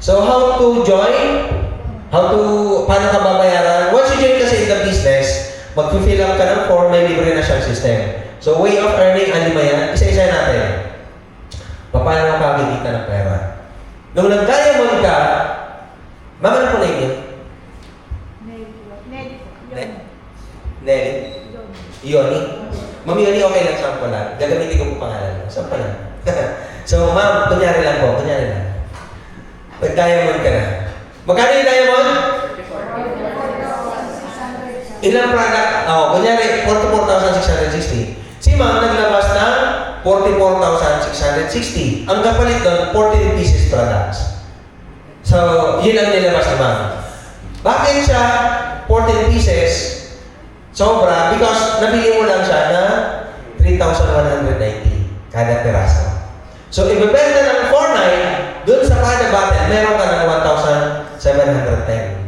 So, how to join? Paano ka babayaran? Once you join kasi in the business, mag-fill up ka ng form, may libre na siyang system. So, way of earning, alima yan, isa-isa natin. Paano ka kikita ng pera? Nung nag-diamond ka, mama na po na inyo? Nelly? Yoni? Ma'am Yoni, okay lang saan ko lang. Gagamitin ko po pangalan mo. Saan pa lang? So, ma'am, kunyari lang po. Kunyari lang. Nag-diamond ka na. Magkano yung diamond? Ilang product? Kunyari, 44,660. Si ma'am naglabas ng 44,660. Ang kapalit doon, 40 pieces products. So, yun ang nilabas ni ma'am. Bakit siya 14 pieces? Sobra, because nabili mo lang siya na 3,190 kada peraso. So, ibebenta ng 4,900, dun sa kada bottle, meron ka ng 1,710.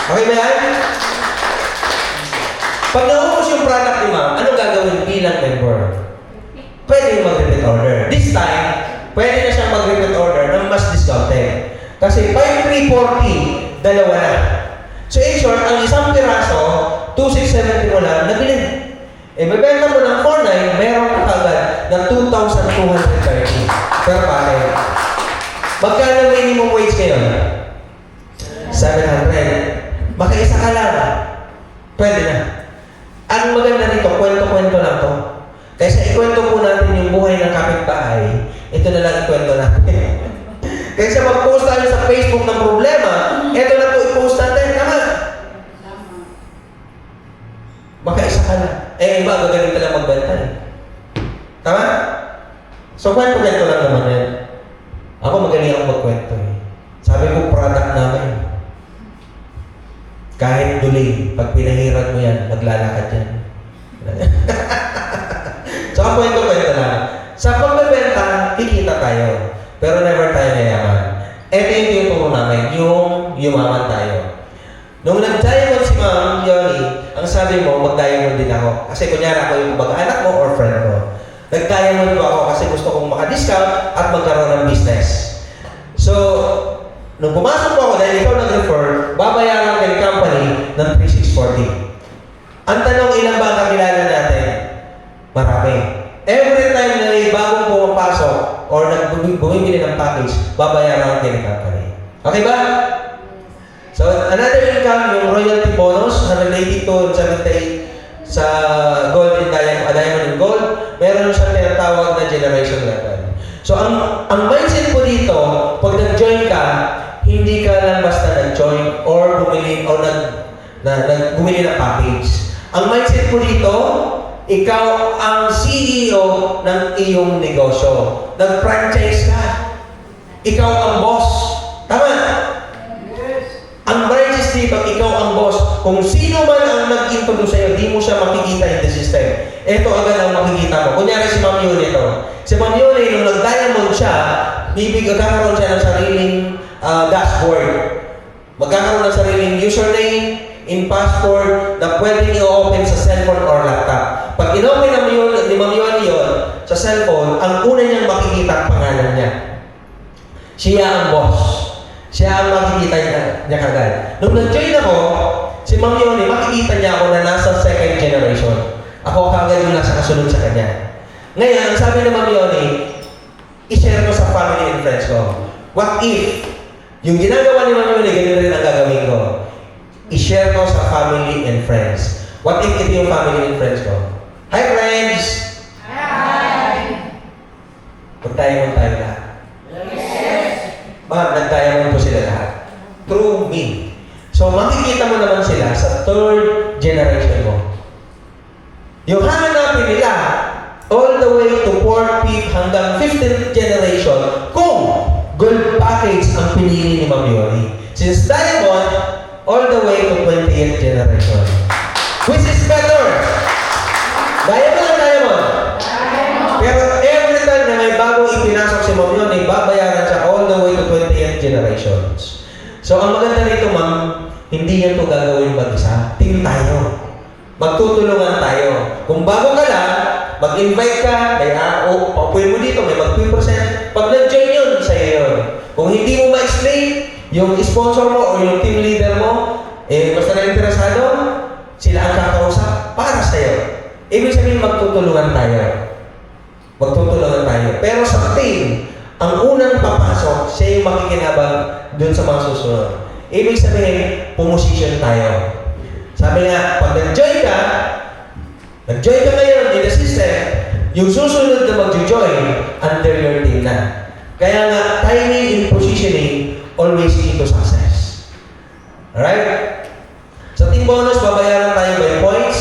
Okay ba yan? Pag naubos yung product ni ma'am, anong gagawin bilang member? Pwede yung mag-repeat order. This time, pwede na siyang mag-repeat order ng mas discounted. Kasi 5,340, dalawa na. So in short, ang isang piraso, 2,670 mo lang, nabili. Bebenta mo ng 4,900, meron ka kagad ng 2,230 per bottle. Magkano minimum wage ngayon? 700. Makaisa ka lang. Pwede na. Ang maganda nito, kwento-kwento lang to. Kaysa ikwento po natin yung buhay ng kapitbahay, ito na lang ikwento natin. Kaysa mag-post tayo sa Facebook ng problema, ito na po i-post natin. Tama? Makaisa ka lang. Iba, gagaling ka lang magbenta. Tama? So, kwento-kwento lang naman yan. Ako magaling ako magkwento eh. Sabi ko, product namin. Kahit duli, pag pinahiran mo yan, maglalakad yan. So, ang kwento-kwento lang. Sa pagbebenta, kikita tayo. Pero never tayo mayaman. Ito yung tinuturo namin, yung yumaman tayo. Nung nag-diamond si Ma'am Yoni, ang sabi mo, mag-diamond din ako. Kasi kunyari ako yung mag-anak mo or friend mo. Nag-diamond ko ako kasi gusto kong maka-discount at magkaroon ng business. So, nung pumasok po ako, dahil ikaw nag-refer, babayaran ka ng company ng 3,640. Ang tanong, ilan ba ang kakilala natin? Marami. Every time na may bagong pumapasok or bumibili ng package, babayaran ka ng company. Okay ba? So, another income, yung royalty bonus na related to 78 sa gold and diamond and gold, meron siyang tinatawag na generation level. So, ang mindset po dito, pag nag-join ka, hindi ka lang basta nag-join or bumili o bumili ng package. Ang mindset po dito, ikaw ang CEO ng iyong negosyo. Nag-franchise ka. Ikaw ang boss. Tama? Ang branches dito, ikaw ang boss. Kung sino man ang nag-introduce sa'yo, di mo siya makikita in the system. Ito agad ang makikita mo. Kunyari si Ma'am Yuni ito. Si Ma'am Yuni, nung nag-diamond siya, magkakaroon siya ng sariling dashboard. Magkakaroon ng sariling username in passport na pwedeng i-open sa cellphone or laptop. Pag in-open ni Ma'am Yuni yun sa cellphone, ang una niyang makikita ang pangalan niya. Siya ang boss. Siya ang makikita niya kagad. Nung nag-join ako, si Ma'am Yoni, makikita niya ako na nasa second generation. Ako kagad yung nasa kasunod sa kanya. Ngayon, ang sabi ng Ma'am Yoni, i-share ko sa family and friends ko. What if, yung ginagawa ni Ma'am Yoni, ganyan rin ang gagawin ko. I-share ko sa family and friends. What if ito yung family and friends ko? Hi friends! Hi! Magtayo lahat. Ma'am, nag-diamond po sila lahat. Through me. So, makikita mo naman sila sa third generation mo. Yung hanapin nila, all the way to 4th, 5th, hanggang 15th generation, kung gold package ang pinili ni Ma'am Yoni. Since diamond, all the way to 20th generation. Which is better? Diamond or diamond? Pero every time na may bagong ipinasok si Ma'am Yoni, babayaran siya all the way to 20th generations. So, ang maganda nito, ma'am, hindi yan ito gagawin mag-isa. Team tayo. Magtutulungan tayo. Kung bago ka lang, mag-invite ka, may paupuin mo dito, may mag-2%. Pag nag-join yun, sa'yo yun. Kung hindi mo yung sponsor mo o yung team leader mo, basta na interesado, sila ang kakausap para sa'yo. Ibig sabihin, magtutulungan tayo. Magtutulungan tayo. Pero sa team, ang unang papasok, siya yung makikinabang dun sa mga susunod. Ibig sabihin, pumosisyon tayo. Sabi nga, pag nag-join ka ngayon in the system, yung susunod na mag-join under your team na. Kaya nga, timing and positioning always key to success. Alright? Sa team bonus, babayaran tayo by points.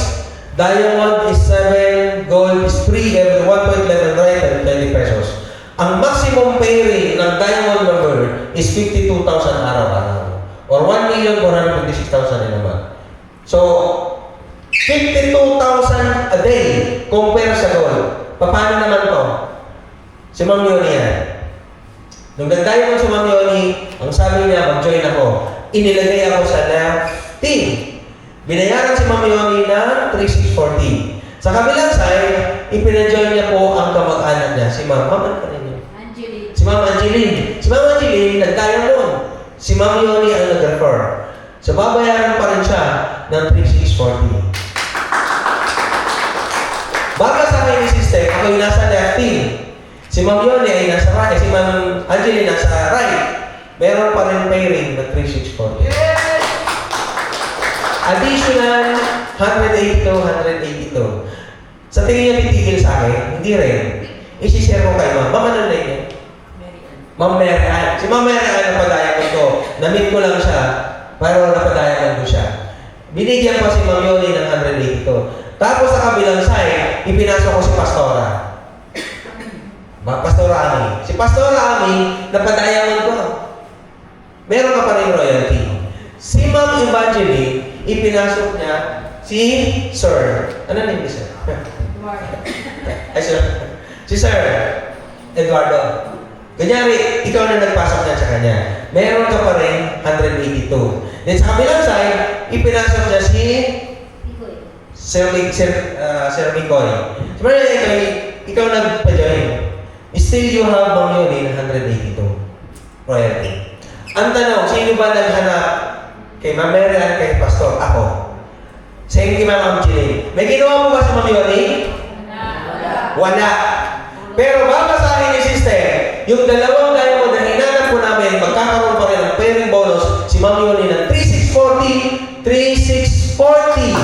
Diamond is 7, gold is 3, every 1 point level right and 20 pesos. Ang maximum pay rate ng diamond member is 52,000 araw-araw. Or 1,456,000 in a month. So, 52,000 a day compare sa gold. Paano naman to? Si Ma'am Yoni yan. Nung nag-diamond si Ma'am Yoni, ang sabi niya, mag-join ako. Inilagay ako sa left team. Binayaran si Ma'am Yoni ng 3,640. Sa kabilang side, ipinajoin niya po ang kamag-anak niya. Si Ma'am, ano pa rin yun? Angeline. Si Ma'am Angeline. Si Ma'am Angeline, nag-diamond. Si Ma'am Yoni ang nag-refer. So, babayaran pa rin siya ng 3,640. Bago sa akin yung system, ako yung nasa left team. Si Ma'am Yoni ay nasa right, si Ma'am Angeline nasa right. Meron pa rin pay rate na 3,640. Yes! Additional, 182. Sa tingin niya titigil sa akin, hindi rin. I-share ko kay Ma'am. Ma'am, ano na yun? Ma'am Mary Ann. Si Ma'am Mary Ann, napadayan ko. Na-meet ko lang siya, pero napadayan ko siya. Binigyan pa si Ma'am Yoni ng 182. Tapos sa kabilang side, ipinasok ko si Pastora. Pastora Ami. Si Pastora Ami, napadayan ko. Meron ka pa rin royalty. Si Ma'am Evangeline, ipinasok niya si Sir. Ano name ni Sir? Ay, Sir. Si Sir Eduardo. Kunyari, ikaw na nagpasok niya sa kanya. Meron ka pa rin 182. Then sa kabilang side, ipinasok niya si Sir Mikoy. Sabi ikaw nagpa-join. Still you have Ma'am Yoni na 182. Royalty. Ang tanong, sino ba naghanap kay Ma'am Mary at kay Pastor? Ako. Same kay Ma'am Angeline. May ginawa mo ba si Ma'am Yoni? Wala. Pero babasahin yung system, yung dalawang diamond na hinanap po namin, magkakaroon pa rin ng pairing bonus si Ma'am Yoni ng 3,640, 3,640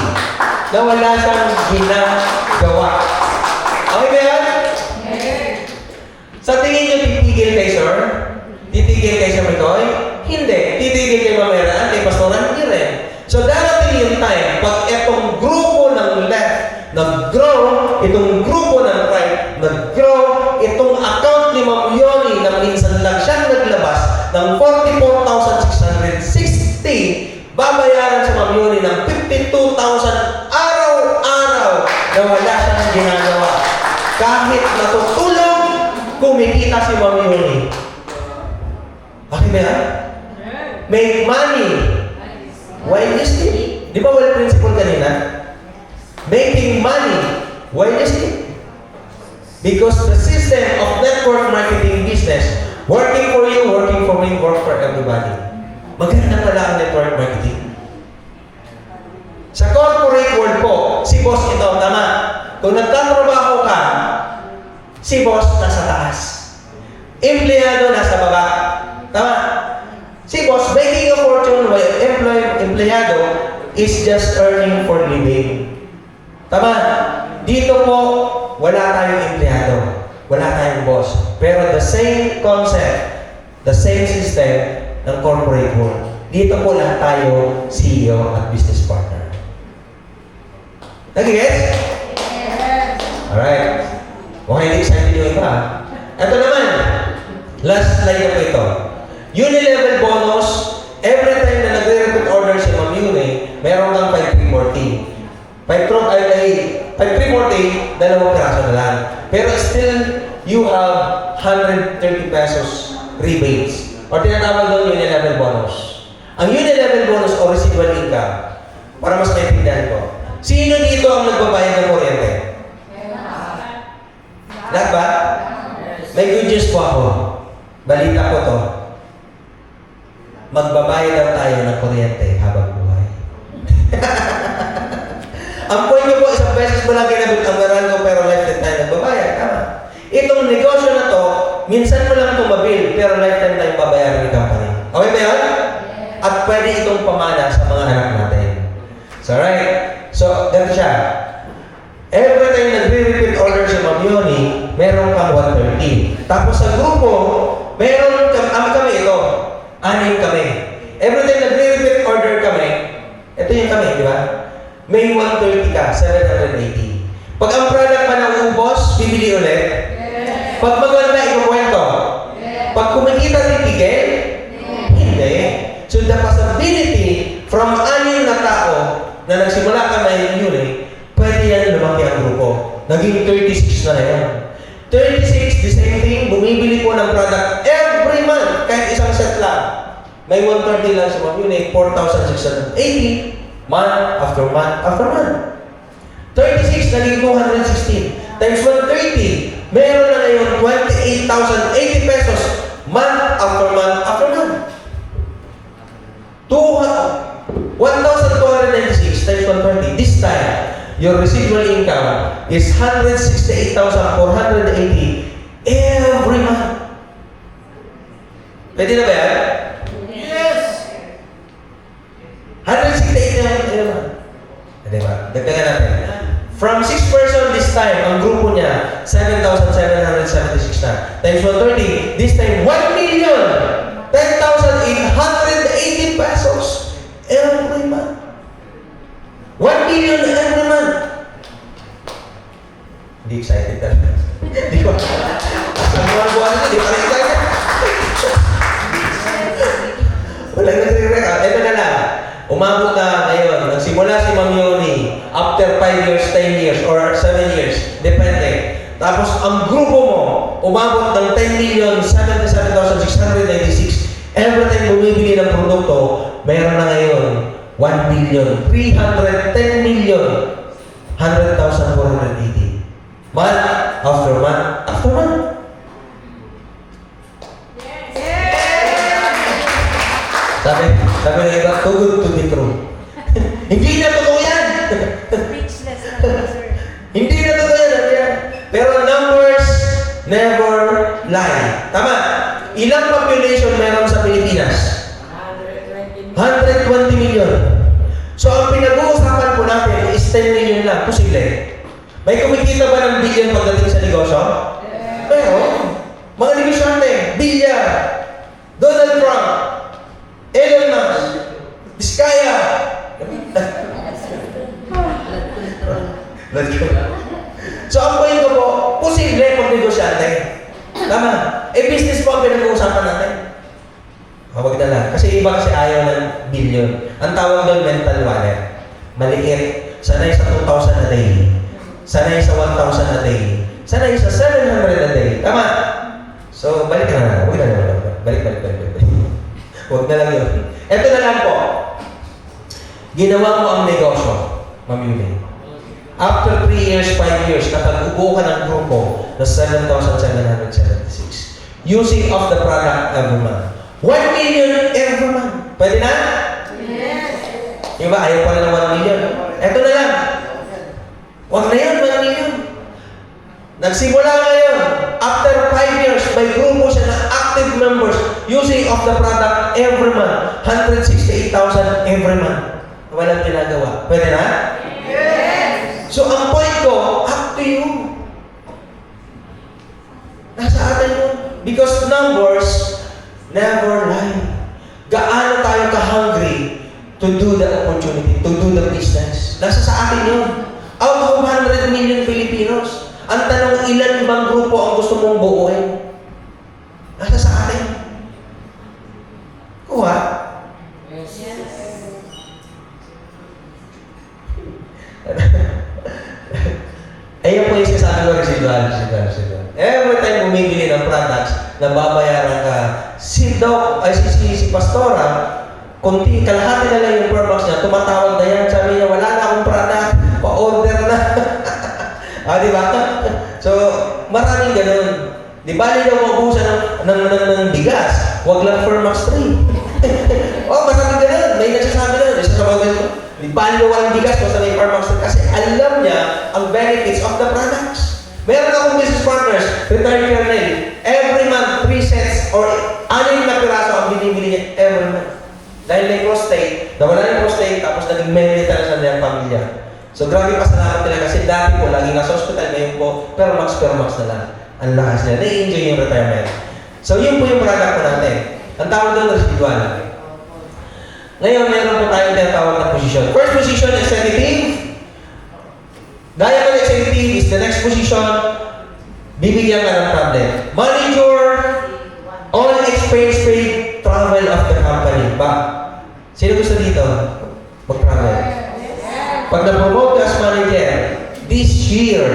na wala siyang ginagawa. Okay ba yan? Sa tingin niyo, titigil kay Sir? Titigil kay Sir Mikoy? Hindi. Titigil kay Ma'am Mera, kay Pastora? Hindi rin. So, darating yung time, pag etong grupo ng left nag-grow, itong grupo ng right nag-grow, itong account ni Ma'am Yoni na minsan lang siyang naglabas ng 44,660, babayaran sa Ma'am Yoni ng 52,000 araw-araw na wala siyang ginagawa. Kahit natutulog, kumikita si Ma'am Yoni. Bakit ba yan? Make money. Why is it? Di ba wala principle kanina? Making money. Why is it? Because the system of network marketing business, working for you, working for me, work for everybody. Maganda pala ang network marketing. Sa corporate world po, si boss ito, tama. Kung nagtatrabaho ka, si boss nasa taas. Empleyado nasa baba. Tama. Si boss, making a fortune while empleyado is just earning for living. Tama. Dito po, wala tayong empleyado. Wala tayong boss. Pero the same concept, the same system ng corporate world. Dito po lahat tayo CEO at business partner. Nag-gets? Yes. Alright. Mukhang hindi excited yung iba. Ito naman. Last slide na po ito. Unilevel bonus. Every time na nagre-repeat order si Ma'am Yuni, meron kang 5,340. 5,340, dalawang piraso na lang. Pero still, you have 130 pesos rebates. O tinatawag doon Unilevel bonus. Ang Unilevel bonus o residual income, para mas maintindihan ko, sino dito ang nagbabayad ng kuryente? Lahat ba? May good news po ako. Balita po to. magbabayad daw tayo ng kuryente habang buhay. Ang point ko po, isang beses mo lang ginamit ang Meralco pero lifetime tayo nagbabayad. Tama. Itong negosyo na to, minsan mo lang tumabil pero lifetime tayo babayaran ng company. Okay ba yun? At pwede itong pamana sa mga anak natin. So, right? So, ganito siya. Every time nagre-repeat order si Ma'am Yoni, meron kang 130. Tapos sa grupo, meron kami ito. 6 kami. Every time nagre-repeat order kami, ito yung kami, di ba? May 130 ka, 780. Pag ang product pa nauubos, bibili ulit. Pag maganda, ikukwento. Pag kumikita titigil, hindi. So the possibility from 6 na tao na nagsimula ka na yun pwede yan lumaki ang grupo. Naging 36 na yan. 36, the same thing, bumibili po ng product every month, kahit isang set lang. May 130 lang sa mga unit, 4,680, month after month after month. 36, naging 216. Times 130, meron na ngayon 28,080 pesos, month after month after month. 1,296 times 120. This time, your residual income is 168,480 every month. Pwede na ba yan? Yes. 168 na every month. Diba? Dagdagan natin. From 6 person this time, ang grupo niya, 7,776 na. Times 130, this time, 1,10,10,880 pesos every month. 1 million every month. Hindi excited talaga. Di ba? Sa mga buwan na, di ba excited? Walang nagre-react. Ito na lang. Umabot na ngayon. Nagsimula si Ma'am Yoni after 5 years, 10 years, or 7 years. Depende. Tapos ang grupo mo, umabot ng 10,077,696. Every time bumibili ng produkto, mayroon na ngayon 1,310,100,480. Month after month after month. Sabi ng iba, too good to be true. Hindi na totoo yan. Speechless na po, sir. Hindi na totoo yan. Pero numbers never lie. Tama. Ilang population meron sa Pilipinas? 120 million. So, ang pinag-uusapan po natin is 10 million lang. Posible. May kumikita ba ng billion pagdating sa negosyo? Meron. Mga negosyante, bilyar, Donald Trump, Elon Musk, Vizcaya. Let's go. So, ang point ko po, posible pag negosyante. Tama. Business po ang pinag-uusapan natin. Huwag na lang. Kasi iba kasi ayaw ng billion. Ang tawag doon, mental wallet. Maliit. Sanay sa 2,000 a day. Sanay sa 1,000 a day. Sanay sa 700 a day. Tama? So, balik na lang. Huwag na lang. Balik. Huwag na lang yun. Ito na lang po. Ginawa mo ang negosyo, Ma'am Yuni. After 3 years, 5 years, nakag-ubo ka ng grupo na 7,776. Using of the product every month. 1 million every month. Pwede na? Yes. Yung ba, ayaw pa rin ng 1 million. Ito na lang. Huwag na yun, 1 million. Nagsimula ngayon. After 5 years, may grupo siya na active members using of the product every month. 168,000 every month. Walang ginagawa. Pwede na? Yes. So, ang point ko, up to you. Nasa atin yun. Because numbers never lie. Gaano tayo ka-hungry to do the opportunity, to do the business. Nasa sa atin yun. Out of 100 million Filipinos, ang tanong, ilan bang grupo ang gusto mong buuin? Nasa sa atin. Kuha. Yes. Ayun po yung sinasabi ko, residual. Every time bumibili ng products, nababayaran ka. Si Pastora, kunti, kalahati na lang yung per box niya, tumatawag na yan, sabi niya, wala na akong product, pa-order na. Di ba? So, maraming ganun. Di bali daw maubusan ng bigas. Huwag lang for Max 3. Oh, masabi ka na. May nagsasabi na. Isa sa mga ganito. Di bali daw walang bigas kung sa may for Max 3. Kasi alam niya ang benefits of the products. Meron akong business partners, retired colonel. Every month, 3 sets or 6 na piraso ang binibili niya every month. Dahil may prostate, nawala yung prostate, tapos naging military sa niyang pamilya. So grabe pasalamat nila kasi dati po, lagi nasa hospital, ngayon po, per max na lang. Ang lakas nila, na-enjoy yung retirement. So yun po yung product po natin. Ang tawag doon, residual. Ngayon, meron po tayong tinatawag na position. First position, executive. Diamond executive is the next position. Bibigyan ka ng problem. Manager, all expense paid travel of the company. Ba? Sino gusto dito? Mag-travel. Pag na-promote ka as manager, this year,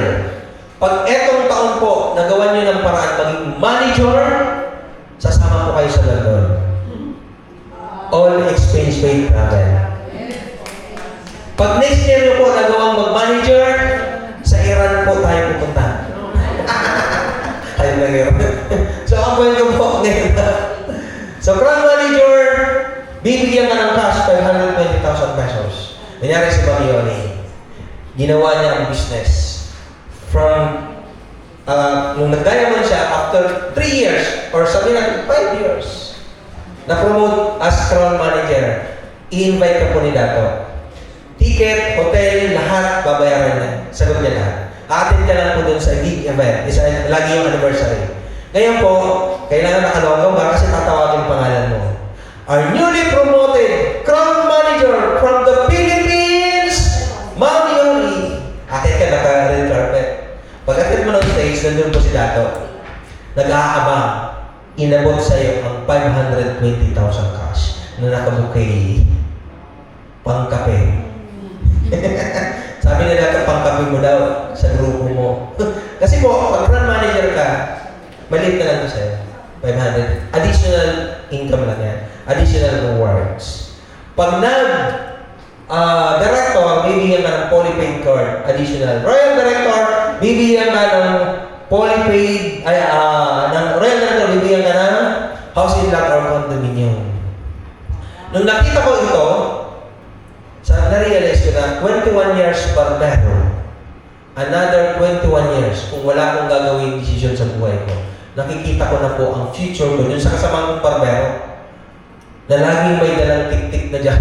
pag etong taon po, nagawa nyo ng paraan maging manager, sasama po kayo sa London. All expense paid travel. Pag next year nyo po nagawang mag-manager, sa Iran po tayo pupunta. Tayo lang yun. So, ang kwento po ngayon. So, crown manager, bibigyan ka ng cash 520,000 pesos. Nangyari si Baglioni. Ginawa niya ang business. From, nung nag-diamond siya, after 3 years, or sabi natin 5 years, na-promote as crown manager, i-invite ka po ni Dato. Ticket, hotel, lahat, babayaran niya. Sagot niya lahat. Attend ka lang po dun sa big event. Isa, lagi yung anniversary. Ngayon po, kailangan nakalogo ba kasi tatawagin yung pangalan mo. Our newly promoted crown manager from the Philippines, Ma'am Yoli. Attend ka, naka-red carpet. Pag-attend mo ng stage, nandun po si Dato. Nag-aabang. Inabot sa'yo ang 520,000 cash na nakabukay pangkape. Sabi nila ito, pangkape mo daw sa grupo mo. Kasi po, pag brand manager ka, maliit na lang ito sa'yo. 500. Additional income lang yan. Additional rewards. Pag director, bibigyan ka ng polypaid card. Additional. Royal director, bibigyan ka ng polypaid, ng royal director, bibigyan ka ng house in lot or condominium. Nung nakita ko ito, na-realize ko na 21 years barbero, another 21 years, kung wala akong gagawin decision sa buhay ko, nakikita ko na po ang future ko, yung sa kasama kong barbero, na laging may dalang tik-tik na dyan.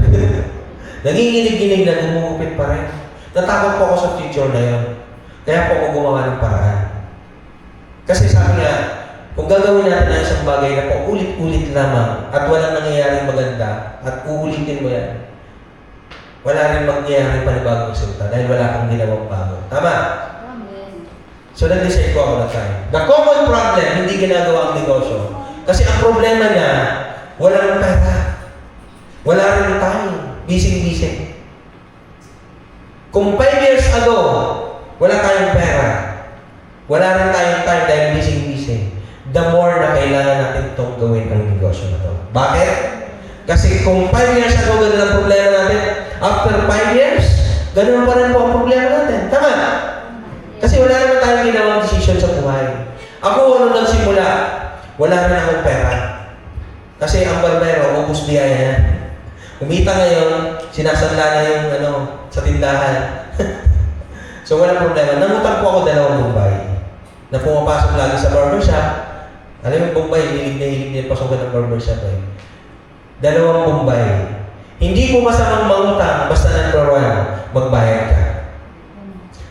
Nanginginig-ginig na gumugupit pa rin. Natakot po ako sa future na yun. Kaya po ako gumawa ng paraan. Kasi sabi nga, kung gagawin natin ang isang bagay na po ulit-ulit lamang at walang nangyayaring maganda at uulitin mo yan, wala rin mangyayari panibagong resulta dahil wala kang ginawang bago. Tama? Amen. So, nag-decide ko ako na tayo. The common problem, hindi ginagawa ang negosyo. Kasi ang problema niya, walang pera. Wala rin time. Busy-busy. Kung 5 years ago, wala tayong pera. Wala rin tayong time dahil busy-busy. The more na kailangan natin itong gawin ang negosyo na ito. Bakit? Kasi kung 5 years ago, ganun ang problema natin, after 5 years, ganun pa rin po ang problema natin. Tama? Kasi wala naman tayong ginawang decision sa buhay. Ako, nung nagsimula, wala rin akong pera. Kasi ang barbero, ubus biyaya yan. Kumita ngayon, sinasanla na yung sa tindahan. So walang problema. Nangutang po ako 2 Bombay. Na pumapasok lagi sa barbershop. Alam mo, Bombay, hilig na pasokan ng barbershop eh. 2 Bombay. Hindi po masamang mangutang, basta number 1, magbayad ka.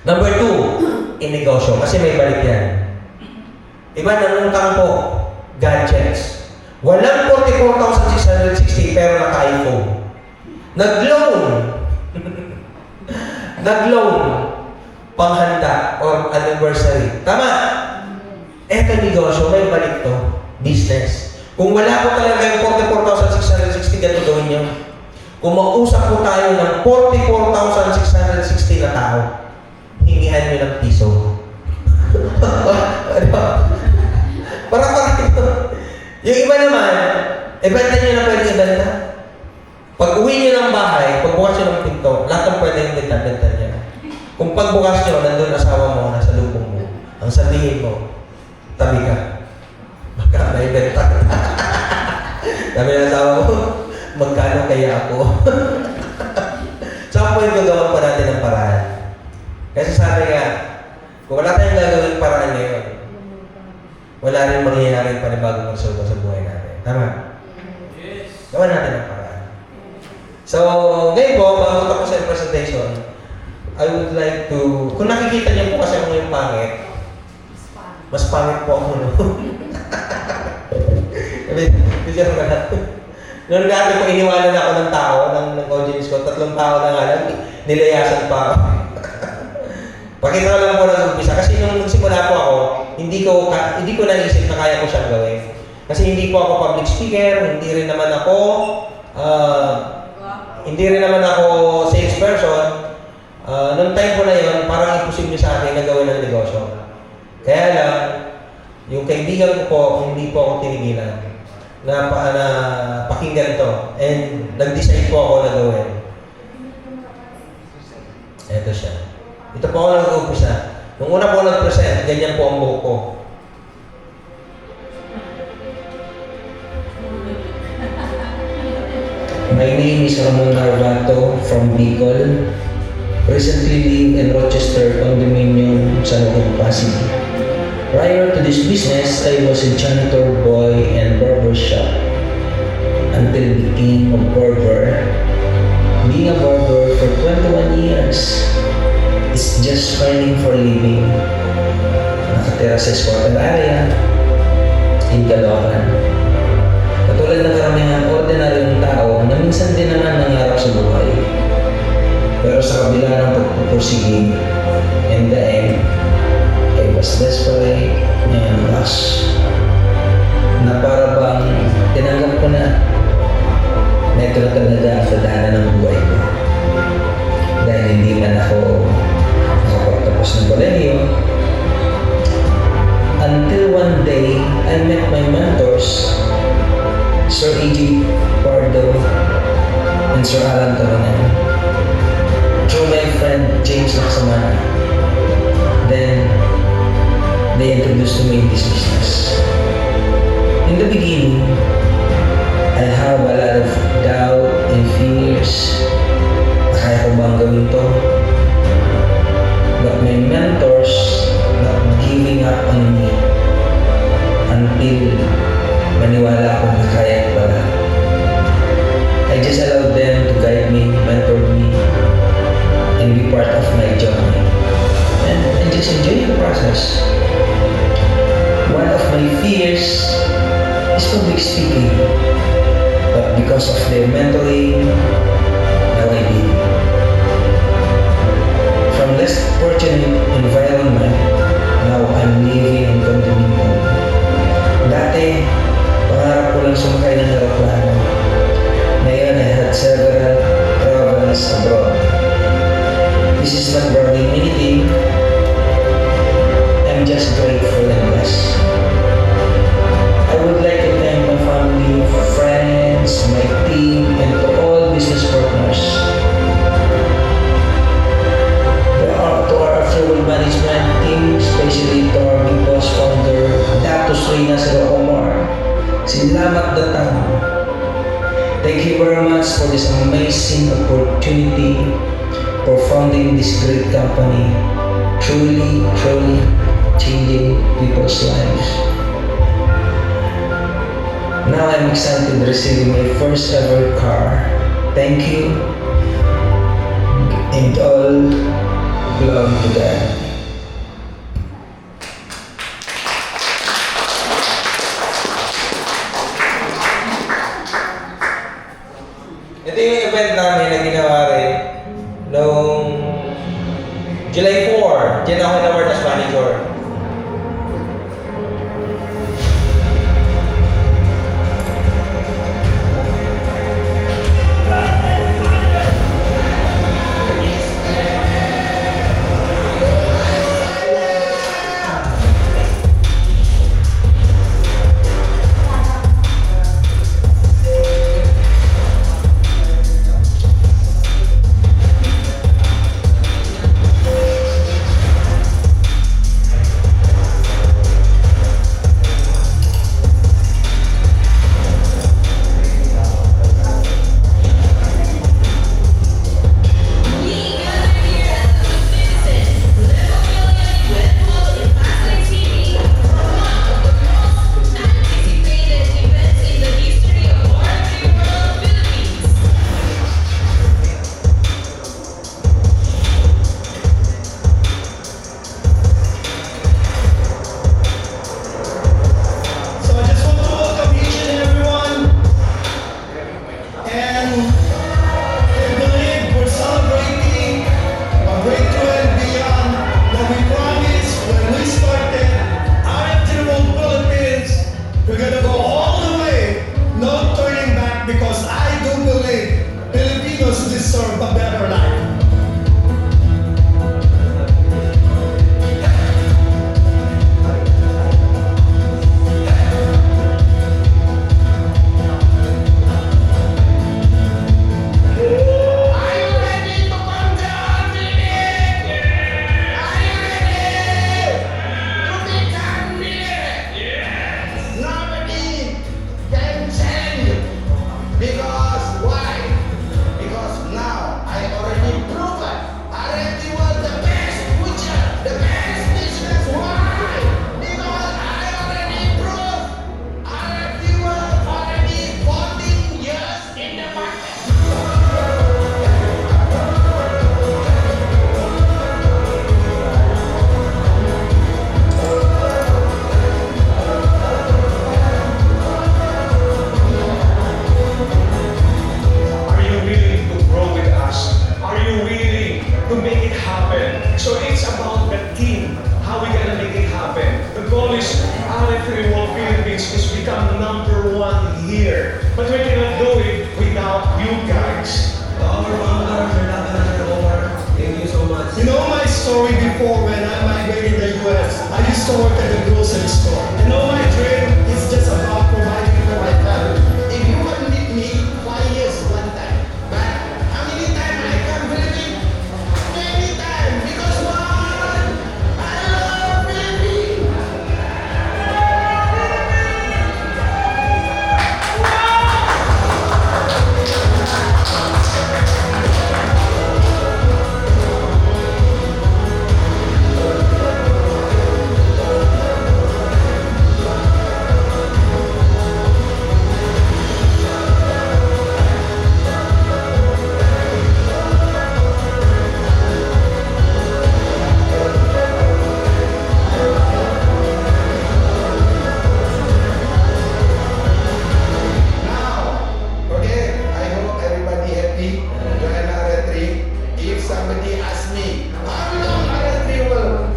Number 2, inegosyo, kasi may balik yan. Iba, nangutang po, gadgets. Walang 44,660 pero naka-iPhone. Nag-loan. Nag-loan. Panghanda or anniversary. Tama? Eto negosyo, may balik to. Business. Kung wala po talaga yung 44,660, ganito gawin nyo. Kung mag-usap po tayo ng 44,660 na tao, hingihan nyo ng piso. Para ito. Yung iba naman, ibenta nyo na pwede ibenta. Pag uwi nyo ng bahay, pagbukas nyo ng pinto, lahat ng pwede yung benta niya. Kung pagbukas nyo, nandun asawa mo, nasa lubong mo. Ang sabihin mo, tabi ka. Sabi ng asawa ko, magkano kaya ako? Sa point, gagawin pa natin ang paraan. Kasi sabi nga, kung wala tayong gagawin paraan ngayon, wala rin mangyayari panibagong resulta sa buhay natin. Tama? Yes. Gawa natin ang paraan. So, ngayon po, bago tapos sa presentation, I would like to, kung nakikita niyo po kasi ako yung pangit, mas pangit po ako, no? Picture ka na. Noong dati po iniwanan ako ng tao, ng audience ko, 3 tao na nga lang, nilayasan pa ako. Pakita ko lang po ng umpisa. Kasi nung nagsimula po ako, hindi ko naisip na kaya ko siyang gawin. Kasi hindi po ako public speaker, hindi rin naman ako salesperson. Noong time ko na yun, parang imposible sa akin na gawin ng negosyo. Kaya lang, yung kaibigan ko po, hindi po ako tinigilan na pakinggan to. And nag-decide po ako na gawin. Ito siya. Ito po ako nag-uumpisa. Nung una po nag-present, ganyan po ang buhok ko. My name is Ramon Narvato from Bicol. Recently live in Rochester, Condominium, San Juan, Pasig. Prior to this business, I was a janitor boy and barber shop until became a barber. Being a barber for 21 years is just finding for living. Nakatira sa squatter area in Caloocan. Katulad ng karamihan ordinaryong tao na minsan din naman nangarap sa buhay. Pero sa kabila ng pagpupursige, in the end, I was desperate and lost. Na para bang tinanggap ko na ito na talaga ang tadhana ng buhay ko. Dahil hindi man ako nakapagtapos ng kolehiyo. Until one day, I met my mentors, Sir A.J. Pardo and Sir Alan Taronan, through my friend James Laksamana. Then, they introduced me in this business. In the beginning, I have a lot of doubt and fears. Kaya ko bang gawin to? But my mentors not giving up on me until maniwala ako na kaya ko pala. I just allowed them to guide me, mentor me, and be part of my journey. And just enjoy the process. One of my fears is public speaking. But because of their mentoring, now I did. From less fortunate environment, now I'm living in condominium. Dati, pangarap ko lang sumakay ng aeroplano. Ngayon, I had several travels abroad. This is not bragging anything. I'm just grateful and blessed. I would like to thank my family, friends, my team, and to all business partners. To our affluent management team, especially to our big boss founder, Dr. Sri Nasir Omar. Salamat datang. Thank you very much for this amazing opportunity for founding this great company. Truly changing people's lives. Now I'm excited receiving my first ever car. Thank you. And all belong to God. Ito yung event namin na ginawa rin noong July 4. Diyan ako na-award as manager. you guys. Our founder, Sir Laban Omar. Thank you so much. You know my story before when I migrated in the US. I used to work at the grocery store. You know my dream is just about providing for my family. If you would meet me 5 years one time, but how many times I come Philippines? Many times because what? I love Philippines. Now, okay, I hope everybody happy. You're in R3. If somebody asks me, how long R3 will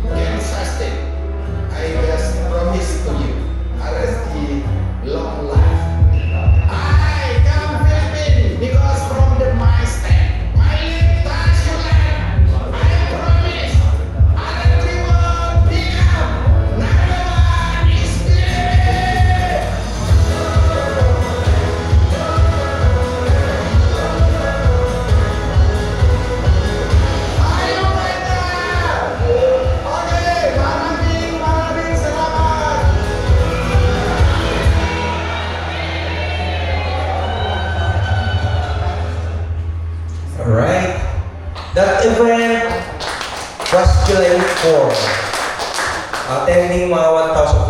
can sustain? I just promise to you, R3 long life. I come Philippines because from the my stand, my life touch your life. I promise, R3 will become number one is Philippines. Ayo mereka! Oke, maraming salamat! Alright. That event was July 4. Attending mga 1,000